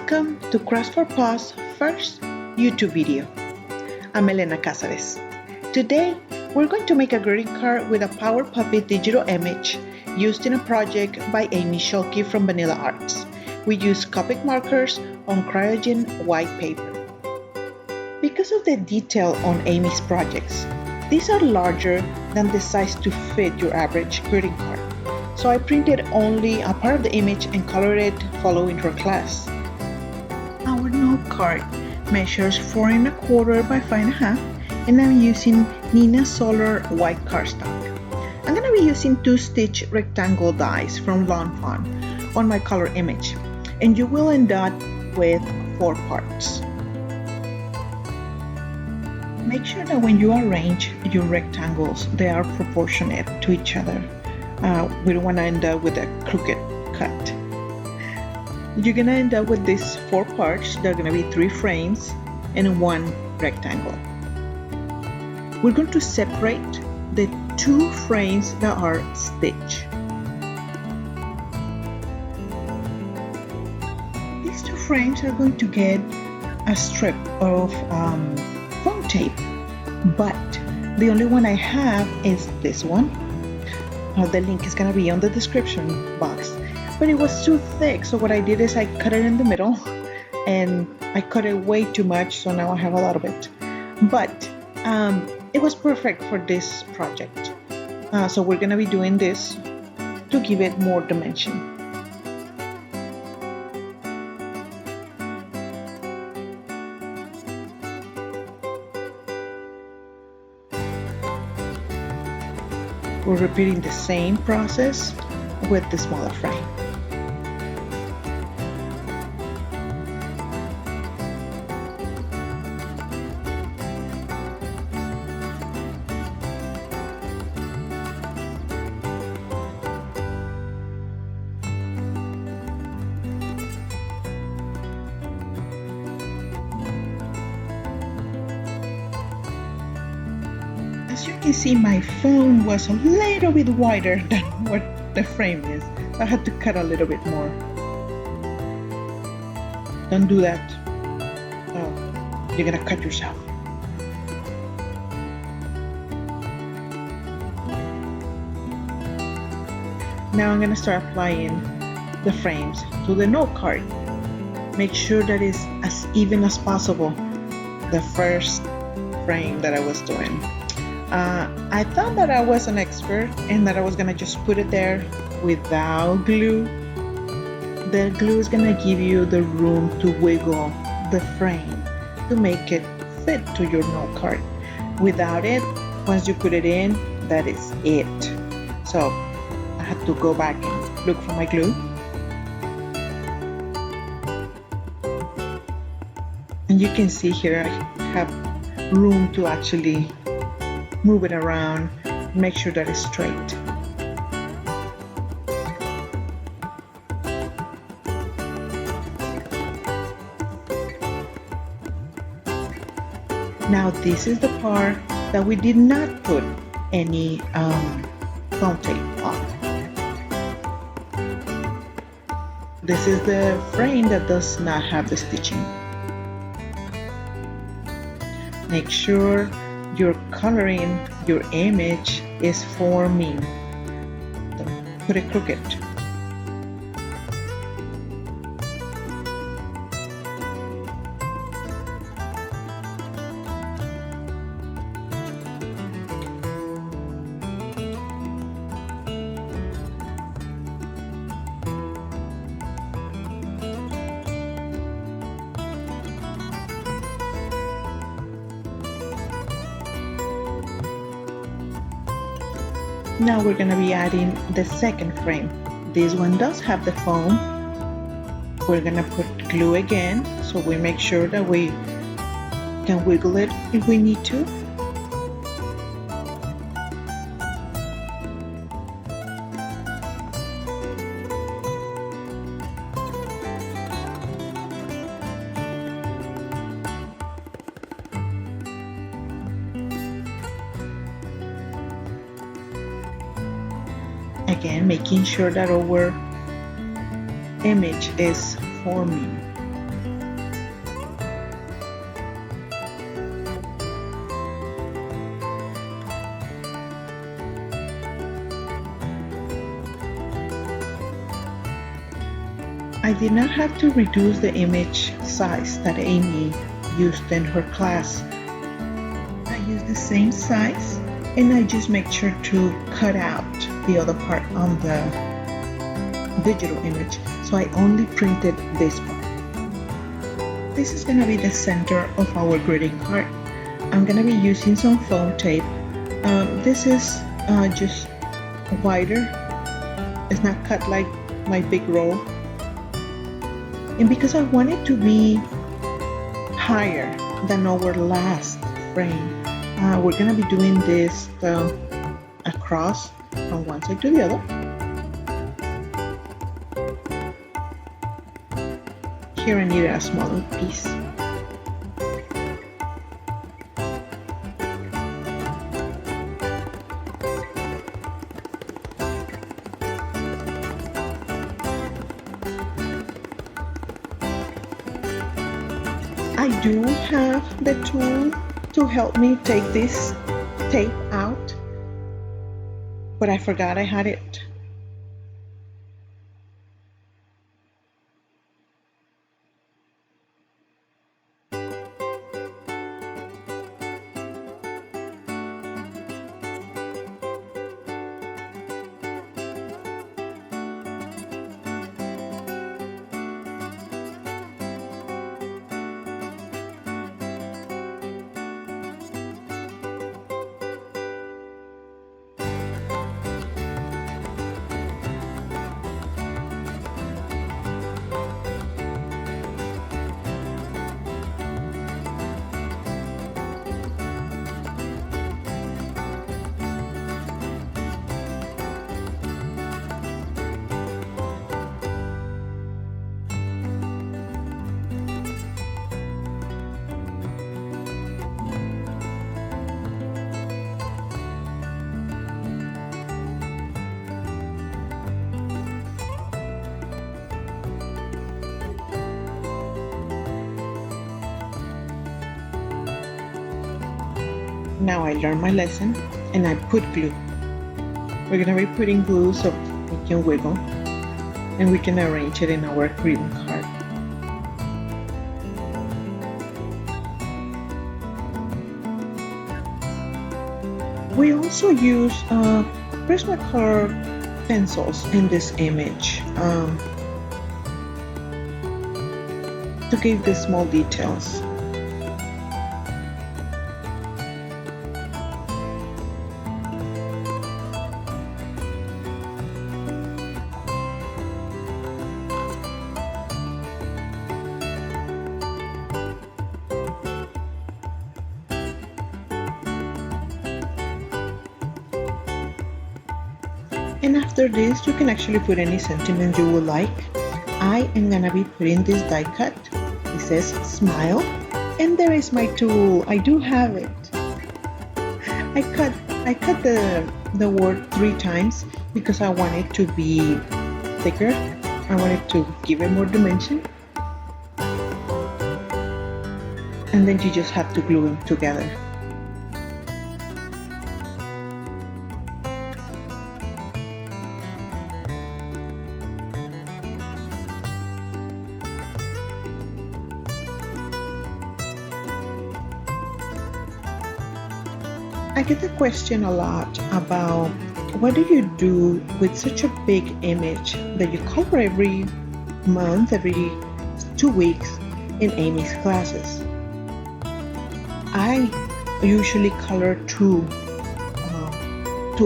Welcome to Crafts for Paws first YouTube video. I'm Elena Casares. Today, we're going to make a greeting card with a Power Puppet digital image used in a project by Amy Schulke from Vanilla Arts. We use Copic markers on CRYOGEN white paper. Because of the detail on Amy's projects, these are larger than the size to fit your average greeting card. So I printed only a part of the image and colored it following her class. Our note card measures 4 1/4 by 5 1/2, and I'm using NEENAH Solar white cardstock. I'm going to be using 2-stitch rectangle dies from Lawn Fawn on my color image, and you will end up with 4 parts. Make sure that when you arrange your rectangles, they are proportionate to each other. We don't want to end up with a crooked cut. You're going to end up with these 4 parts. There are going to be 3 frames and 1 rectangle. We're going to separate the 2 frames that are stitched. These 2 frames are going to get a strip of foam tape, but the only one I have is this one. The link is going to be on the description box, but it was too thick, so what I did is I cut it in the middle, and I cut it way too much, so now I have a lot of it, but it was perfect for this project. So we're going to be doing this to give it more dimension. We're repeating the same process with the smaller frame. As you can see, my phone was a little bit wider than what the frame is. I had to cut a little bit more. Don't do that. Oh, you're gonna cut yourself. Now I'm gonna start applying the frames to the note card. Make sure that it's as even as possible. The first frame that I was doing. I thought that I was an expert and that I was gonna just put it there without glue. The glue is gonna give you the room to wiggle the frame to make it fit to your note card. Without it, once you put it in, that is it. So I had to go back and look for my glue. And you can see here I have room to actually move it around, make sure that it's straight. Now this is the part that we did not put any foam tape on. This is the frame that does not have the stitching. Make sure your coloring, your image is forming. Don't put it crooked. Now we're going to be adding the second frame. This one does have the foam. We're going to put glue again, so we make sure that we can wiggle it if we need to. Again, making sure that our image is forming. I did not have to reduce the image size that Amy used in her class. I used the same size, and I just make sure to cut out the other part on the digital image. So I only printed this part. This is going to be the center of our greeting card. I'm going to be using some foam tape. This is just wider. It's not cut like my big roll. And because I want it to be higher than our last frame, we're going to be doing this across from one side to the other. Here I needed a smaller piece. I do have the tool to help me take this tape out, but I forgot I had it. Now I learned my lesson and I put glue. We're going to be putting glue so we can wiggle and we can arrange it in our greeting card. We also use Prismacolor pencils in this image to give the small details. And after this, you can actually put any sentiment you would like. I am gonna be putting this die cut. It says smile, and there is my tool. I do have it. I cut the word 3 times because I want it to be thicker. I wanted to give it more dimension. And then you just have to glue them together. I get the question a lot about what do you do with such a big image that you color every month, every 2 weeks in Amy's classes. I usually color two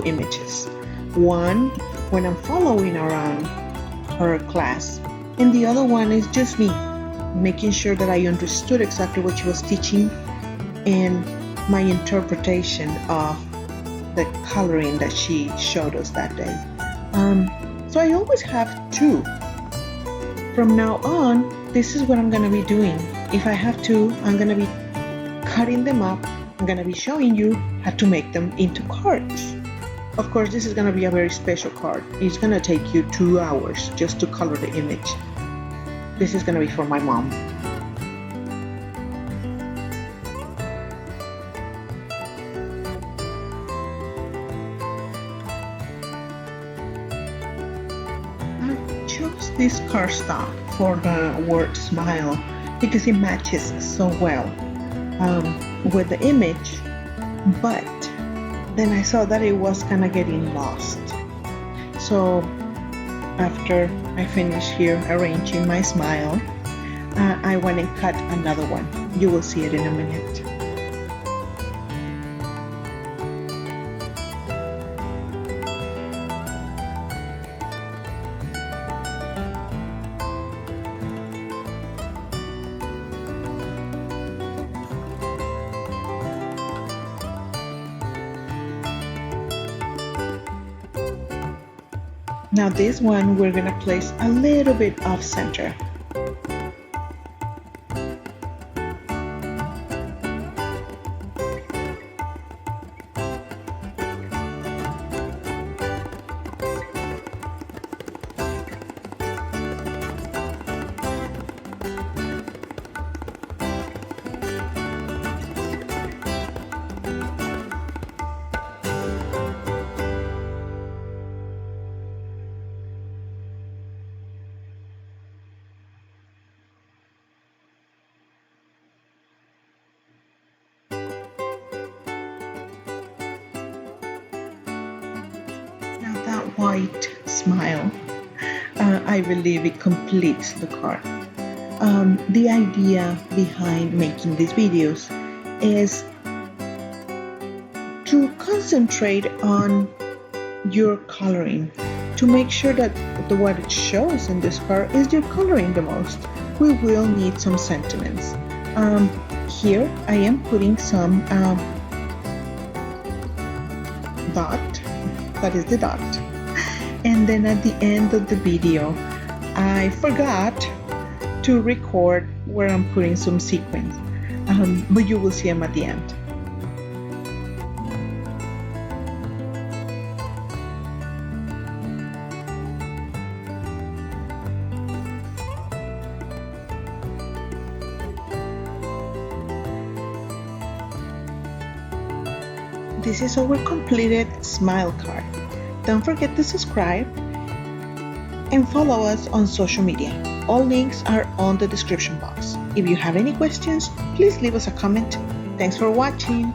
images. One when I'm following around her class, and the other one is just me, making sure that I understood exactly what she was teaching and my interpretation of the coloring that she showed us that day. So I always have 2. From now on, this is what I'm gonna be doing. If I have to, I'm gonna be cutting them up. I'm gonna be showing you how to make them into cards. Of course, this is gonna be a very special card. It's gonna take you 2 hours just to color the image. This is gonna be for my mom. I chose this cardstock for the word smile because it matches so well with the image, but then I saw that it was kind of getting lost. So after I finished here arranging my smile, I went and cut another one. You will see it in a minute. Now this one we're going to place a little bit off center. That white smile, I believe it completes the card. The idea behind making these videos is to concentrate on your coloring, to make sure that what it shows in this card is your coloring the most. We will need some sentiments. Here I am putting some dot. That is the dot. And then at the end of the video, I forgot to record where I'm putting some sequins, but you will see them at the end. This is our completed smile card. Don't forget to subscribe and follow us on social media. All links are on the description box. If you have any questions, please leave us a comment. Thanks for watching.